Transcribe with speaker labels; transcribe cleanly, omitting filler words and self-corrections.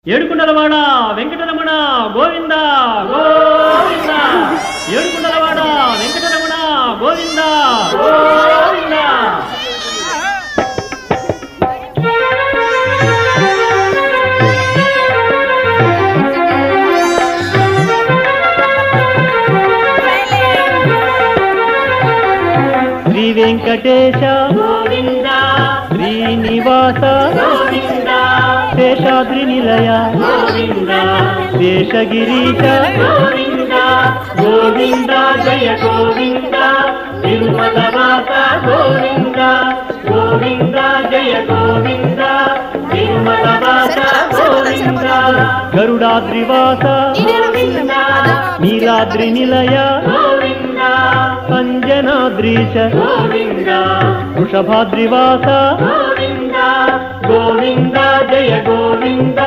Speaker 1: ఏడుకుండలవాడ వెంకటరమణ గోవింద గోవింద ఏడుకుండలవాడ వెంకటరమణ గోవింద గోవింద. శ్రీ వెంకటేశ గోవింద శ్రీనివాస గోవింద శేషాద్రి నిలయ గోవింద శేషగిరీశ గోవింద గోవింద జయ గోవింద తిరుమల వాస గోవింద గోవింద జయ గోవింద తిరుమల వాస గోవింద గరుడాద్రివాస గోవింద నీలాద్రి నిలయ గోవింద అంజనాద్రీశ గోవింద వృషభాద్రివాస గోవింద గోవింద జయ గోవింద.